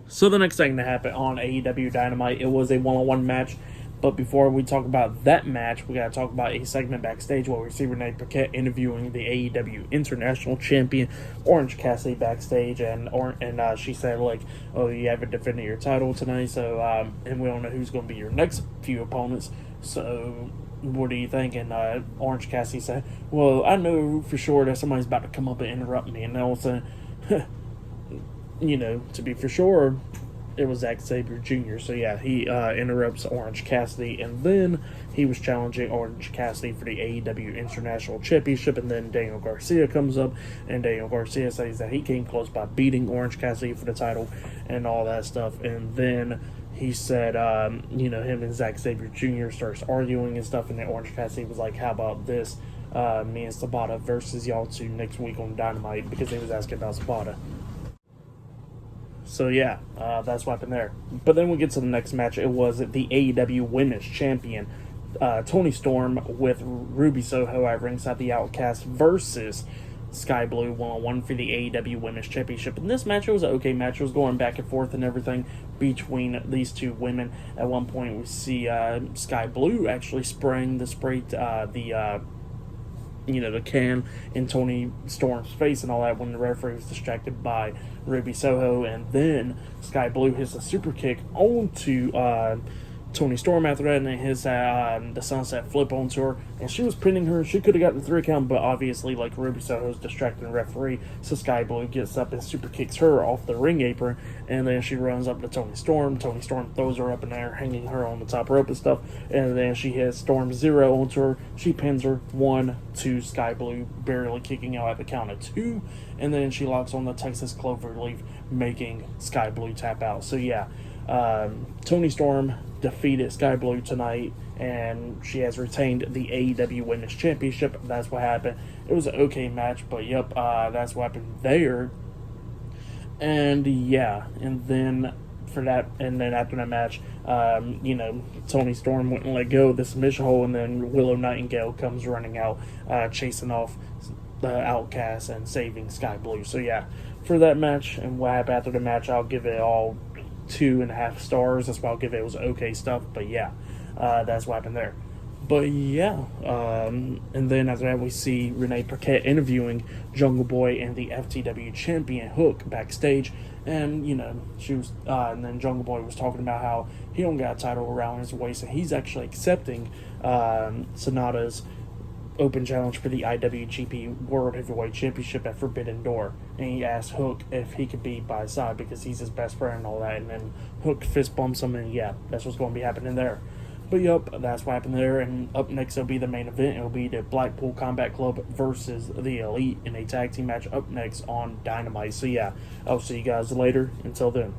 So the next thing that happened on AEW Dynamite, it was a one-on-one match. But before we talk about that match, we got to talk about a segment backstage where we see Renee Paquette interviewing the AEW International Champion Orange Cassidy backstage, and she said like, "Oh, you haven't defended your title tonight, so and we don't know who's going to be your next few opponents. So what do you think?" And Orange Cassidy said, "Well, I know for sure that somebody's about to come up and interrupt me," and all of a sudden, to be for sure, it was Zack Sabre Jr. So yeah, he interrupts Orange Cassidy, and then he was challenging Orange Cassidy for the AEW International Championship, and then Daniel Garcia comes up, and Daniel Garcia says that he came close by beating Orange Cassidy for the title and all that stuff, and then he said, him and Zack Sabre Jr. starts arguing and stuff, and then Orange Cassidy was like, "How about this? Me and Sabata versus y'all two next week on Dynamite," because he was asking about Sabata. So yeah, that's what happened there. But then we get to the next match. It was the AEW Women's Champion, Toni Storm with Ruby Soho at ringside, the Outcast versus Skye Blue one-on-one for the AEW Women's Championship. In this match, it was an okay match. It was going back and forth and everything between these two women. At one point, we see Skye Blue actually spraying the can in Toni Storm's face and all that when the referee was distracted by Ruby Soho, and then Skye Blue hits a super kick onto Toni Storm after that, and then his the sunset flip onto her, and she was pinning her. She could have gotten the 3 count, but obviously, like, Ruby Soho's distracting the referee, so Skye Blue gets up and super kicks her off the ring apron, and then she runs up to Toni Storm. Toni Storm throws her up in there, hanging her on the top rope and stuff, and then she hits Storm Zero onto her. She pins her 1-2, Skye Blue barely kicking out at the count of 2, and then she locks on the Texas Cloverleaf, making Skye Blue tap out. So yeah, Toni Storm defeated Skye Blue tonight, and she has retained the AEW Women's Championship. That's what happened. It was an okay match, but yep, that's what happened there. And yeah, and then after that match, Toni Storm wouldn't let go of the submission hole, and then Willow Nightingale comes running out, chasing off the Outcast and saving Skye Blue. So yeah, for that match and what happened after the match, I'll give it all 2.5 stars. That's why I'll give it. It was okay stuff, but yeah, that's what happened there. But yeah, and then after that we see Renee Paquette interviewing Jungle Boy and the FTW champion Hook backstage, and she was, and then Jungle Boy was talking about how he don't got a title around his waist, and he's actually accepting Sonata's open challenge for the IWGP World Heavyweight Championship at Forbidden Door, and he asked Hook if he could be by his side because he's his best friend and all that, and then Hook fist bumps him, and yeah, that's what's going to be happening there. But yep, that's what happened there, and up next it'll be the main event. It'll be the Blackpool Combat Club versus the Elite in a tag team match up next on Dynamite. So yeah, I'll see you guys later. Until then.